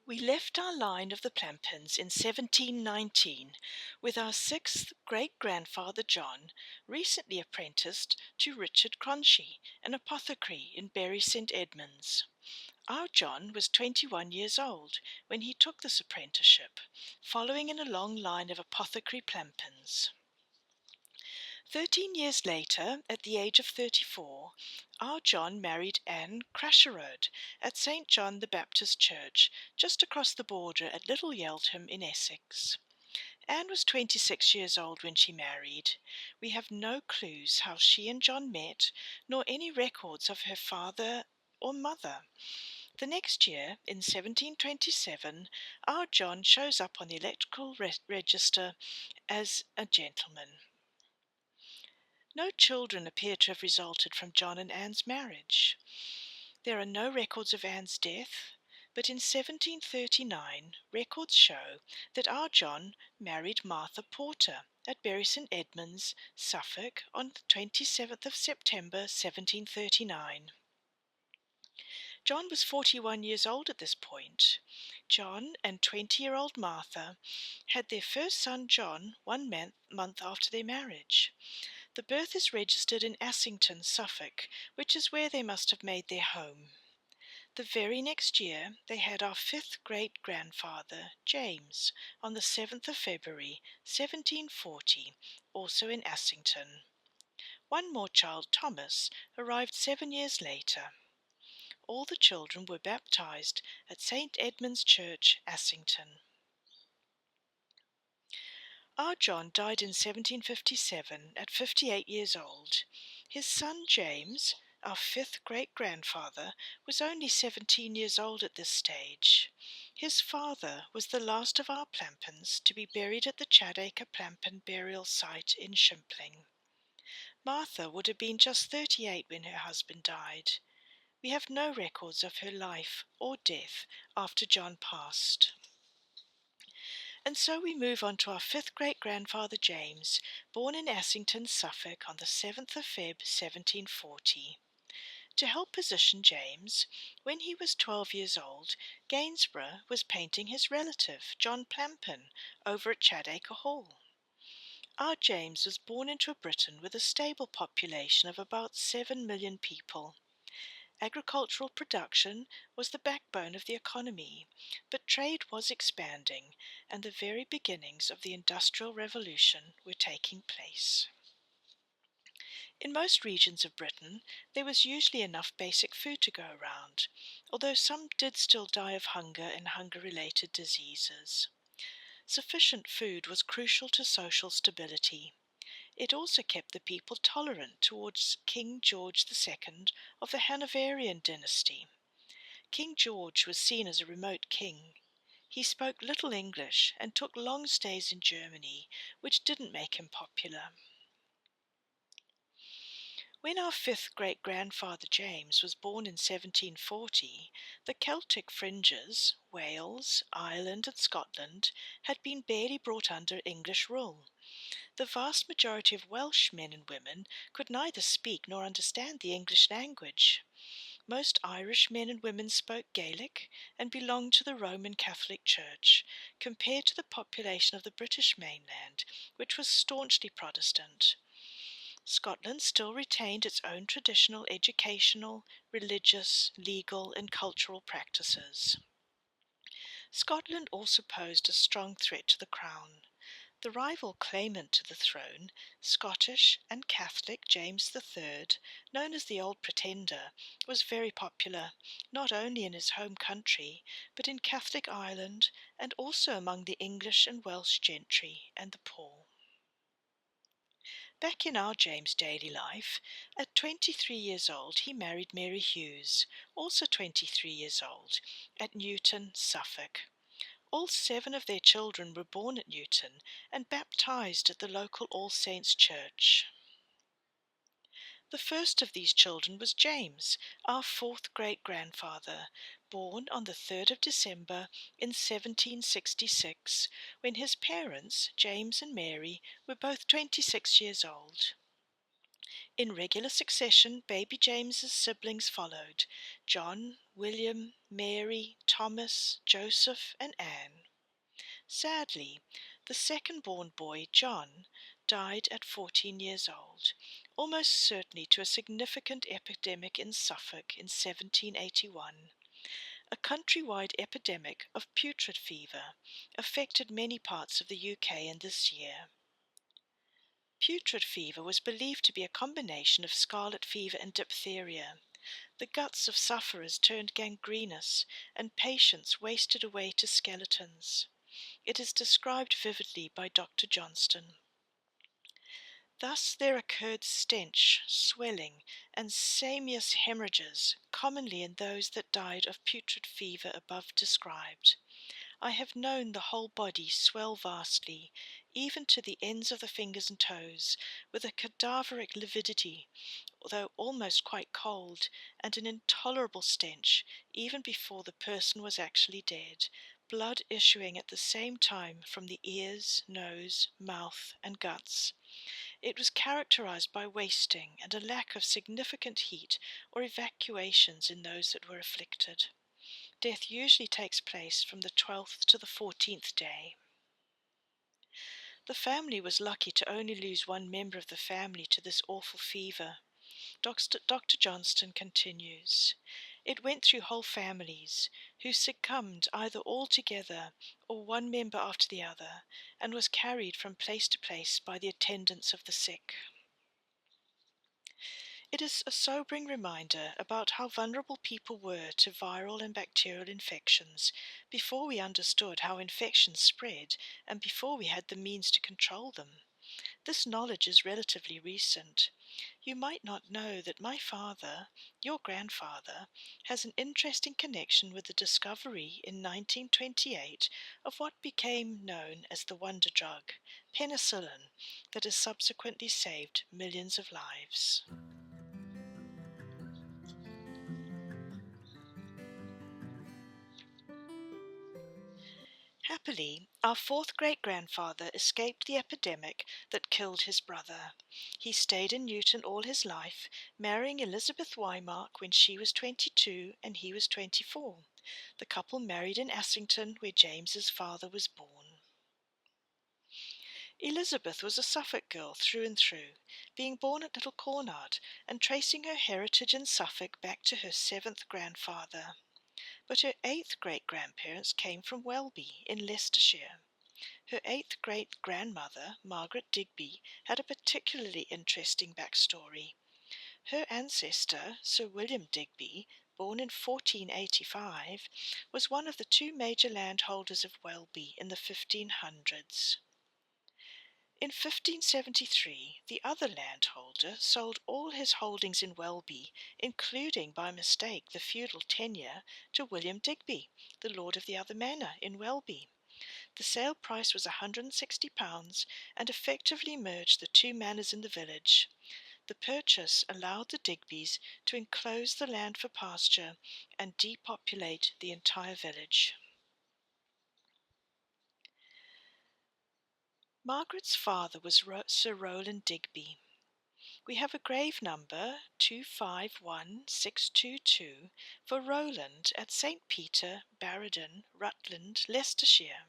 We left our line of the Plampins in 1719 with our sixth great-grandfather John, recently apprenticed to Richard Cronshey, an apothecary in Bury St Edmunds. Our John was 21 years old when he took this apprenticeship, following in a long line of apothecary Plampins. 13 years later, at the age of 34, our John married Anne Crasherode at St. John the Baptist Church, just across the border at Little Yeldham in Essex. Anne was 26 years old when she married. We have no clues how she and John met, nor any records of her father or mother. The next year, in 1727, our John shows up on the electoral register as a gentleman. No children appear to have resulted from John and Anne's marriage. There are no records of Anne's death, but in 1739 records show that our John married Martha Porter at Bury St Edmunds, Suffolk, on the 27th of September 1739. John was 41 years old at this point. John and 20-year-old Martha had their first son John 1 month after their marriage. The birth is registered in Assington, Suffolk, which is where they must have made their home. The very next year they had our fifth great-grandfather, James, on the 7th of February, 1740, also in Assington. One more child, Thomas, arrived 7 years later. All the children were baptized at St. Edmund's Church, Assington. Our John died in 1757 at 58 years old. His son James, our fifth great-grandfather, was only 17 years old at this stage. His father was the last of our Plampins to be buried at the Chadacre Plampin burial site in Shimpling. Martha would have been just 38 when her husband died. We have no records of her life or death after John passed. And so we move on to our fifth great-grandfather James, born in Assington, Suffolk on the 7th of Feb 1740. To help position James, when he was 12 years old, Gainsborough was painting his relative, John Plampin, over at Chadacre Hall. Our James was born into a Britain with a stable population of about 7 million people. Agricultural production was the backbone of the economy, but trade was expanding, and the very beginnings of the Industrial Revolution were taking place. In most regions of Britain, there was usually enough basic food to go around, although some did still die of hunger and hunger-related diseases. Sufficient food was crucial to social stability. It also kept the people tolerant towards King George II of the Hanoverian dynasty. King George was seen as a remote king. He spoke little English and took long stays in Germany, which didn't make him popular. When our fifth great-grandfather James was born in 1740, the Celtic fringes, Wales, Ireland and Scotland, had been barely brought under English rule. The vast majority of Welsh men and women could neither speak nor understand the English language. Most Irish men and women spoke Gaelic and belonged to the Roman Catholic Church, compared to the population of the British mainland, which was staunchly Protestant. Scotland still retained its own traditional educational, religious, legal and cultural practices. Scotland also posed a strong threat to the crown. The rival claimant to the throne, Scottish and Catholic James III, known as the Old Pretender, was very popular, not only in his home country, but in Catholic Ireland and also among the English and Welsh gentry and the poor. Back in our James' daily life, at 23 years old he married Mary Hughes, also 23 years old, at Newton, Suffolk. All 7 of their children were born at Newton and baptized at the local All Saints' Church. The first of these children was James, our fourth great-grandfather, born on the 3rd of December in 1766, when his parents, James and Mary, were both 26 years old. In regular succession, baby James's siblings followed: John, William, Mary, Thomas, Joseph, and Anne. Sadly, the second-born boy, John, died at 14 years old, almost certainly to a significant epidemic in Suffolk in 1781. A countrywide epidemic of putrid fever affected many parts of the UK in this year. Putrid fever was believed to be a combination of scarlet fever and diphtheria. The guts of sufferers turned gangrenous, and patients wasted away to skeletons. It is described vividly by Dr. Johnston. Thus there occurred stench, swelling, and samious hemorrhages, commonly in those that died of putrid fever above described. I have known the whole body swell vastly, even to the ends of the fingers and toes, with a cadaveric lividity, though almost quite cold, and an intolerable stench, even before the person was actually dead, blood issuing at the same time from the ears, nose, mouth, and guts. It was characterized by wasting and a lack of significant heat or evacuations in those that were afflicted. Death usually takes place from the 12th to the 14th day. The family was lucky to only lose one member of the family to this awful fever. Dr. Johnston continues, "It went through whole families, who succumbed either all together or one member after the other, and was carried from place to place by the attendants of the sick." It is a sobering reminder about how vulnerable people were to viral and bacterial infections before we understood how infections spread and before we had the means to control them. This knowledge is relatively recent. You might not know that my father, your grandfather, has an interesting connection with the discovery in 1928 of what became known as the wonder drug, penicillin, that has subsequently saved millions of lives. Happily, our fourth great-grandfather escaped the epidemic that killed his brother. He stayed in Newton all his life, marrying Elizabeth Whymark when she was 22 and he was 24. The couple married in Assington, where James's father was born. Elizabeth was a Suffolk girl through and through, being born at Little Cornard and tracing her heritage in Suffolk back to her seventh grandfather. But her eighth great-grandparents came from Welby in Leicestershire. Her eighth great-grandmother, Margaret Digby, had a particularly interesting backstory. Her ancestor, Sir William Digby, born in 1485, was one of the two major landholders of Welby in the 1500s. In 1573, the other landholder sold all his holdings in Welby, including by mistake the feudal tenure, to William Digby, the lord of the other manor in Welby. The sale price was £160 and effectively merged the two manors in the village. The purchase allowed the Digbys to enclose the land for pasture and depopulate the entire village. Margaret's father was Sir Rowland Digby. We have a grave number 251622 for Rowland at St. Peter, Barradon, Rutland, Leicestershire.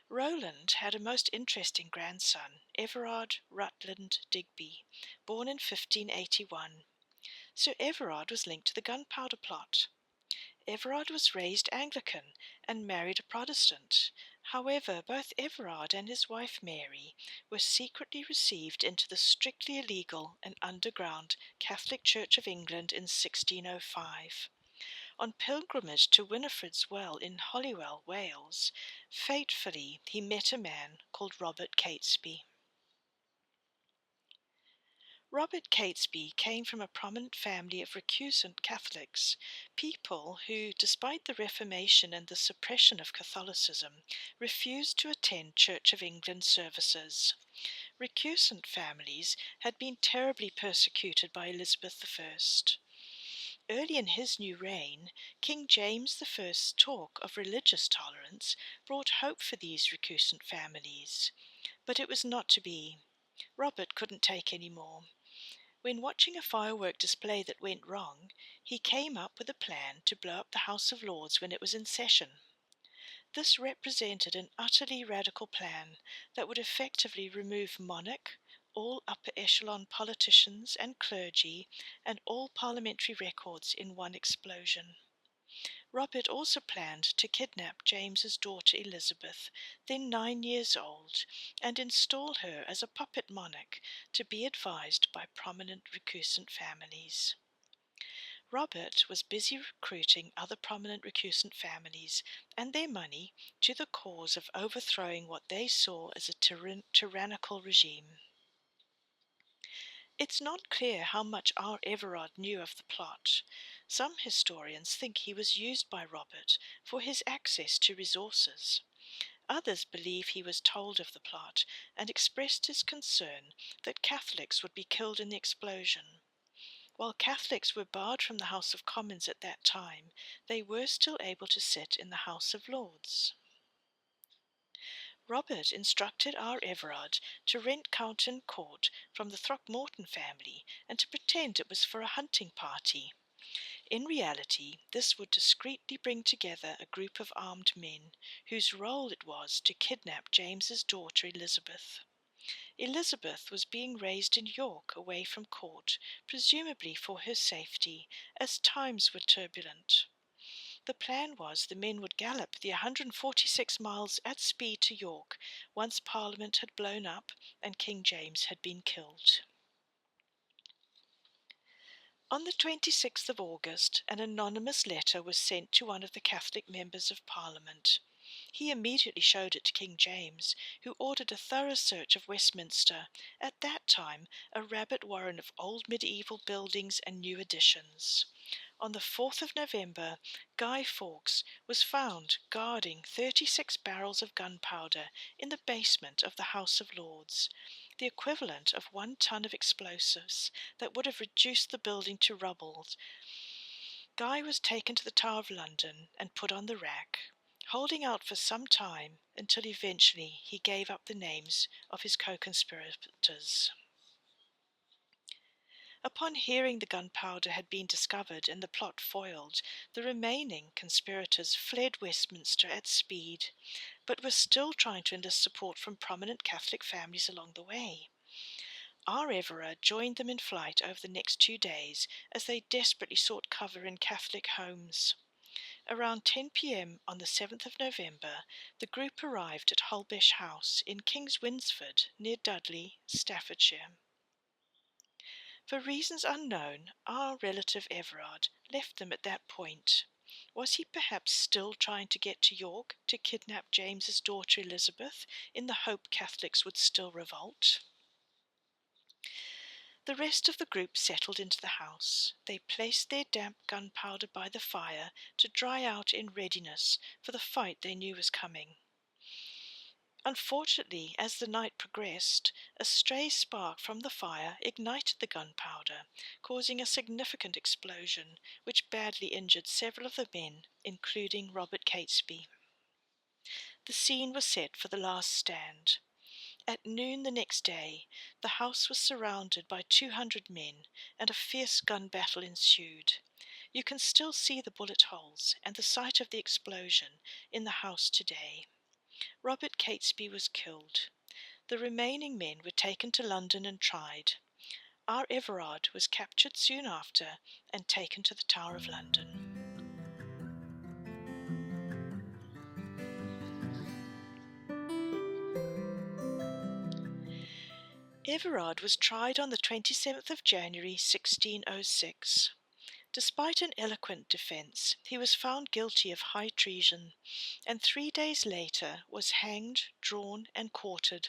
Rowland had a most interesting grandson, Everard Rutland Digby, born in 1581. Sir Everard was linked to the Gunpowder Plot. Everard was raised Anglican and married a Protestant. However, both Everard and his wife Mary were secretly received into the strictly illegal and underground Catholic Church of England in 1605. On pilgrimage to Winifred's Well in Holywell, Wales, fatefully he met a man called Robert Catesby. Robert Catesby came from a prominent family of recusant Catholics, people who, despite the Reformation and the suppression of Catholicism, refused to attend Church of England services. Recusant families had been terribly persecuted by Elizabeth I. Early in his new reign, King James I's talk of religious tolerance brought hope for these recusant families. But it was not to be. Robert couldn't take any more. When watching a firework display that went wrong, he came up with a plan to blow up the House of Lords when it was in session. This represented an utterly radical plan that would effectively remove monarch, all upper echelon politicians and clergy, and all parliamentary records in one explosion. Robert also planned to kidnap James's daughter Elizabeth, then 9 years old, and install her as a puppet monarch to be advised by prominent recusant families. Robert was busy recruiting other prominent recusant families and their money to the cause of overthrowing what they saw as a tyrannical regime. It's not clear how much R. Everard knew of the plot. Some historians think he was used by Robert for his access to resources. Others believe he was told of the plot and expressed his concern that Catholics would be killed in the explosion. While Catholics were barred from the House of Commons at that time, they were still able to sit in the House of Lords. Robert instructed R. Everard to rent Counton Court from the Throckmorton family and to pretend it was for a hunting party. In reality, this would discreetly bring together a group of armed men, whose role it was to kidnap James's daughter Elizabeth. Elizabeth was being raised in York away from court, presumably for her safety, as times were turbulent. The plan was the men would gallop the 146 miles at speed to York once Parliament had blown up and King James had been killed. On the 26th of August, an anonymous letter was sent to one of the Catholic members of Parliament. He immediately showed it to King James, who ordered a thorough search of Westminster, at that time a rabbit warren of old medieval buildings and new additions. On the 4th of November, Guy Fawkes was found guarding 36 barrels of gunpowder in the basement of the House of Lords, the equivalent of 1 ton of explosives that would have reduced the building to rubble. Guy was taken to the Tower of London and put on the rack, holding out for some time until eventually he gave up the names of his co-conspirators. Upon hearing the gunpowder had been discovered and the plot foiled, the remaining conspirators fled Westminster at speed, but were still trying to enlist support from prominent Catholic families along the way. R. Everard joined them in flight over the next 2 days as they desperately sought cover in Catholic homes. Around 10 p.m. on the 7th of November, the group arrived at Holbesh House in King's Winsford, near Dudley, Staffordshire. For reasons unknown, our relative Everard left them at that point. Was he perhaps still trying to get to York to kidnap James's daughter Elizabeth, in the hope Catholics would still revolt? The rest of the group settled into the house. They placed their damp gunpowder by the fire to dry out in readiness for the fight they knew was coming. Unfortunately, as the night progressed, a stray spark from the fire ignited the gunpowder, causing a significant explosion, which badly injured several of the men, including Robert Catesby. The scene was set for the last stand. At noon the next day, the house was surrounded by 200 men, and a fierce gun battle ensued. You can still see the bullet holes and the site of the explosion in the house today. Robert Catesby was killed. The remaining men were taken to London and tried. R. Everard was captured soon after and taken to the Tower of London. Everard was tried on the 27th of January 1606. Despite an eloquent defence, he was found guilty of high treason, and 3 days later was hanged, drawn, and quartered.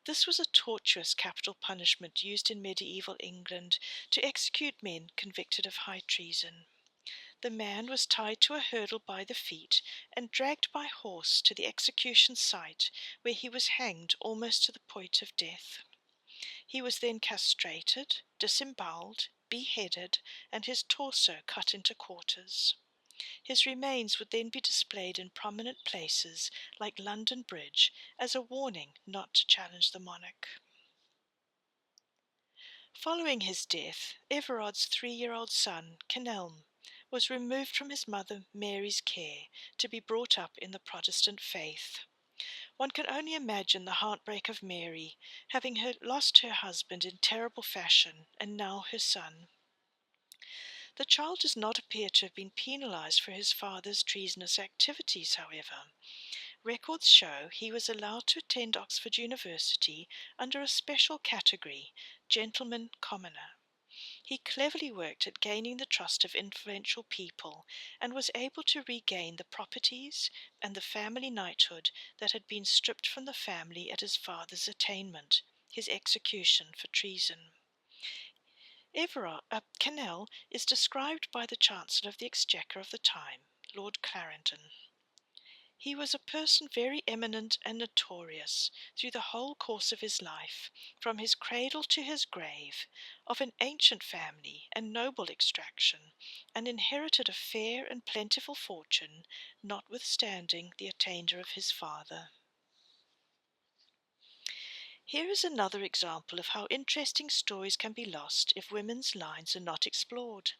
This was a tortuous capital punishment used in medieval England to execute men convicted of high treason. The man was tied to a hurdle by the feet and dragged by horse to the execution site, where he was hanged almost to the point of death. He was then castrated, disemboweled, beheaded, and his torso cut into quarters. His remains would then be displayed in prominent places like London Bridge as a warning not to challenge the monarch. Following his death, Everard's 3-year-old son, Kenelm, was removed from his mother Mary's care to be brought up in the Protestant faith. One can only imagine the heartbreak of Mary, having lost her husband in terrible fashion, and now her son. The child does not appear to have been penalized for his father's treasonous activities, however. Records show he was allowed to attend Oxford University under a special category, gentleman commoner. He cleverly worked at gaining the trust of influential people and was able to regain the properties and the family knighthood that had been stripped from the family at his father's attainment, his execution for treason. Kenelm is described by the Chancellor of the Exchequer of the time, Lord Clarendon. He was a person very eminent and notorious through the whole course of his life, from his cradle to his grave, of an ancient family and noble extraction, and inherited a fair and plentiful fortune, notwithstanding the attainder of his father. Here is another example of how interesting stories can be lost if women's lines are not explored.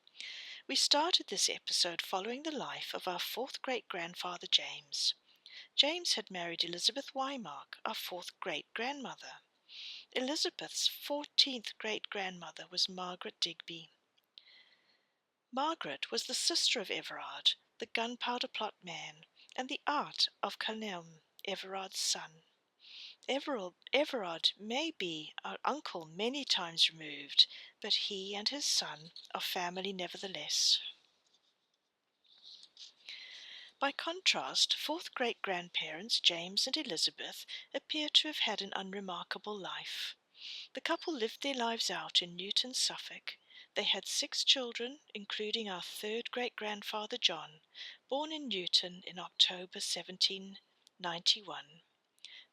We started this episode following the life of our fourth great-grandfather James. James had married Elizabeth Whymark, our fourth great-grandmother. Elizabeth's 14th great-grandmother was Margaret Digby. Margaret was the sister of Everard, the Gunpowder Plot man, and the aunt of Kenelm, Everard's son. Everard may be our uncle many times removed, but he and his son are family nevertheless. By contrast, fourth great-grandparents James and Elizabeth appear to have had an unremarkable life. The couple lived their lives out in Newton, Suffolk. They had 6 children, including our third great-grandfather John, born in Newton in October 1791.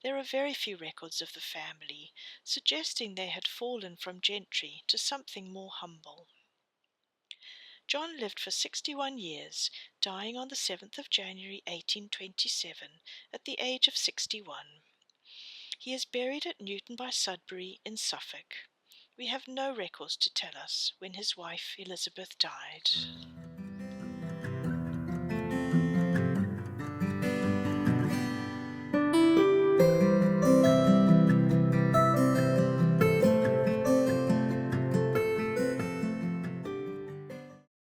There are very few records of the family, suggesting they had fallen from gentry to something more humble. John lived for 61 years, dying on the 7th of January 1827 at the age of 61. He is buried at Newton by Sudbury in Suffolk. We have no records to tell us when his wife Elizabeth died.